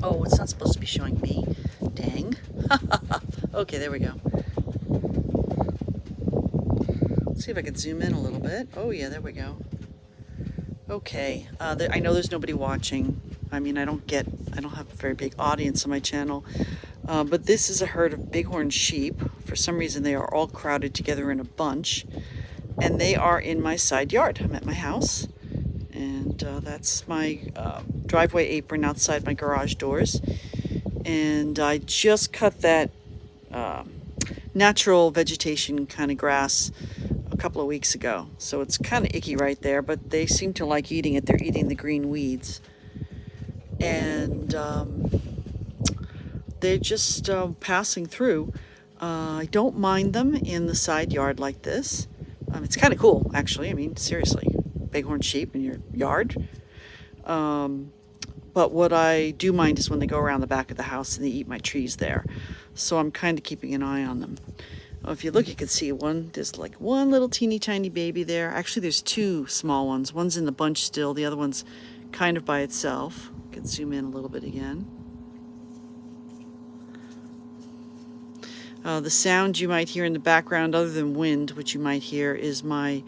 Oh, it's not supposed to be showing me. Dang. Okay, there we go. Let's see if I can zoom in a little bit. Oh yeah, there we go. Okay, I know there's nobody watching. I mean, I don't have a very big audience on my channel. But this is a herd of Bighorn sheep. For some reason, they are all crowded together in a bunch. And they are in my side yard. I'm at my house. And that's my driveway apron outside my garage doors. And I just cut that natural vegetation kind of grass a couple of weeks ago. So it's kind of icky right there, but they seem to like eating it. They're eating the green weeds. And they're just passing through. I don't mind them in the side yard like this. It's kind of cool, actually. I mean, seriously, bighorn sheep in your yard. But what I do mind is when they go around the back of the house and they eat my trees there. So I'm kind of keeping an eye on them. If you look, you can see there's like one little teeny tiny baby there. Actually, there's two small ones. One's in the bunch still. The other one's kind of by itself. I can zoom in a little bit again. The sound you might hear in the background, other than wind, which you might hear, is my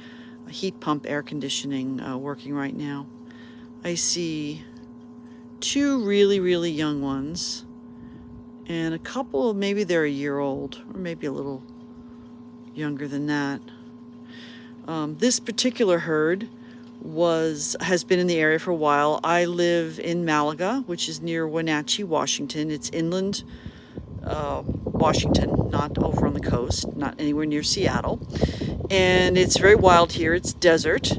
heat pump air conditioning working right now. I see two really, really young ones, and a couple, maybe they're a year old, or maybe a little younger than that. This particular herd has been in the area for a while. I live in Malaga, which is near Wenatchee, Washington. It's inland Washington, not over on the coast, not anywhere near Seattle. And it's very wild here. It's desert.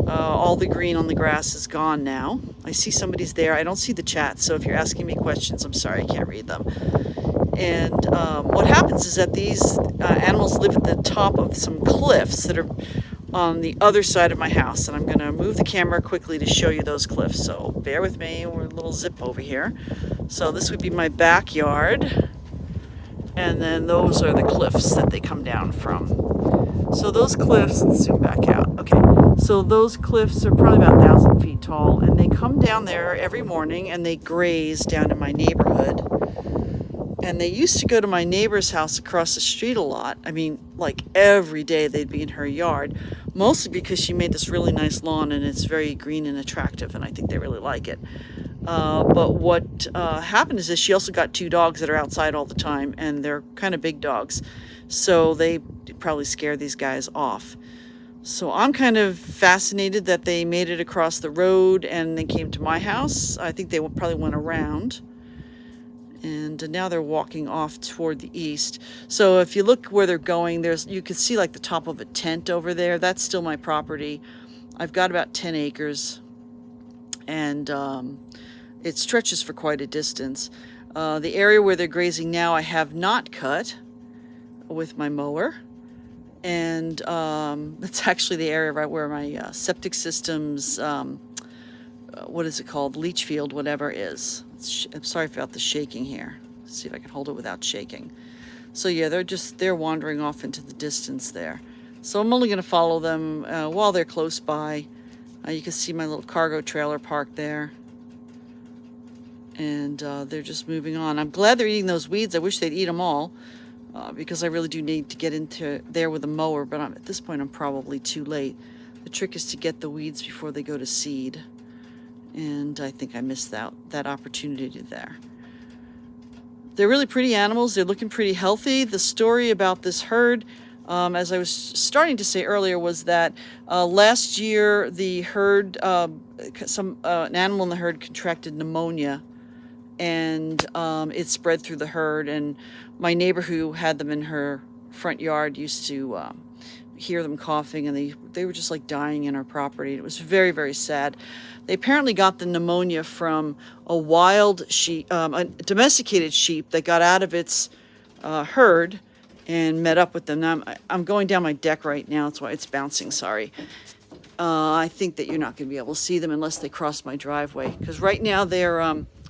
All the green on the grass is gone now. I see somebody's there. I don't see the chat, so if you're asking me questions, I'm sorry, I can't read them. And what happens is that these animals live at the top of some cliffs that are on the other side of my house. And I'm going to move the camera quickly to show you those cliffs. So bear with me. We're a little zip over here. So this would be my backyard. And then those are the cliffs that they come down from. So those cliffs, let's zoom back out. Okay, so those cliffs are probably about 1,000 feet tall, and they come down there every morning and they graze down in my neighborhood. And they used to go to my neighbor's house across the street a lot. I mean, like every day they'd be in her yard, mostly because she made this really nice lawn and it's very green and attractive, and I think they really like it. But what happened is that she also got two dogs that are outside all the time, and they're kind of big dogs. So they probably scare these guys off. So I'm kind of fascinated that they made it across the road and they came to my house. I think they probably went around. And now they're walking off toward the east. So if you look where they're going, you can see like the top of a tent over there. That's still my property. I've got about 10 acres. And it stretches for quite a distance. The area where they're grazing now I have not cut with my mower. And that's actually the area right where my septic system's, what is it called, leach field, whatever is. I'm sorry about the shaking here. Let's see if I can hold it without shaking. So yeah, they're wandering off into the distance there. So I'm only going to follow them while they're close by. You can see my little cargo trailer parked there. And they're just moving on. I'm glad they're eating those weeds. I wish they'd eat them all because I really do need to get into there with a mower, but at this point I'm probably too late. The trick is to get the weeds before they go to seed. And I think I missed that opportunity there. They're really pretty animals. They're looking pretty healthy. The story about this herd, as I was starting to say earlier, was that last year the herd, an animal in the herd contracted pneumonia, and it spread through the herd. And my neighbor who had them in her front yard used to hear them coughing, and they were just like dying in our property. It was very, very sad. They apparently got the pneumonia from a wild sheep, a domesticated sheep that got out of its herd and met up with them. Now I'm going down my deck right now. That's why it's bouncing, sorry. I think that you're not going to be able to see them unless they cross my driveway, because right now they're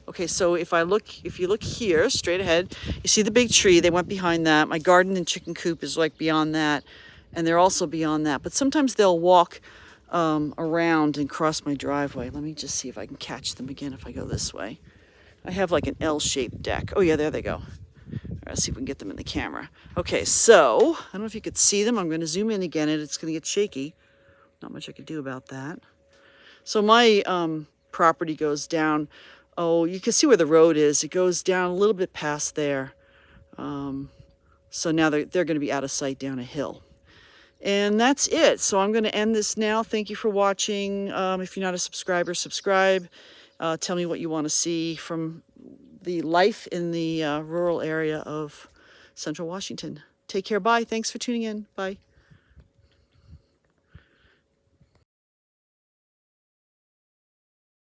okay. So if you look here straight ahead, you see the big tree. They went behind that. My garden and chicken coop is like beyond that, and they're also beyond that. But sometimes they'll walk around and cross my driveway. Let me just see if I can catch them again if I go this way. I have like an L-shaped deck. Oh yeah, there they go. Let's see if we can get them in the camera. Okay, so I don't know if you could see them. I'm going to zoom in again, and it's going to get shaky. Not much I can do about that. So my property goes down. Oh, you can see where the road is. It goes down a little bit past there. So now they're going to be out of sight down a hill. And that's it. So I'm going to end this now. Thank you for watching. If you're not a subscriber, subscribe. Tell me what you want to see from the life in the rural area of Central Washington. Take care. Bye. Thanks for tuning in. Bye.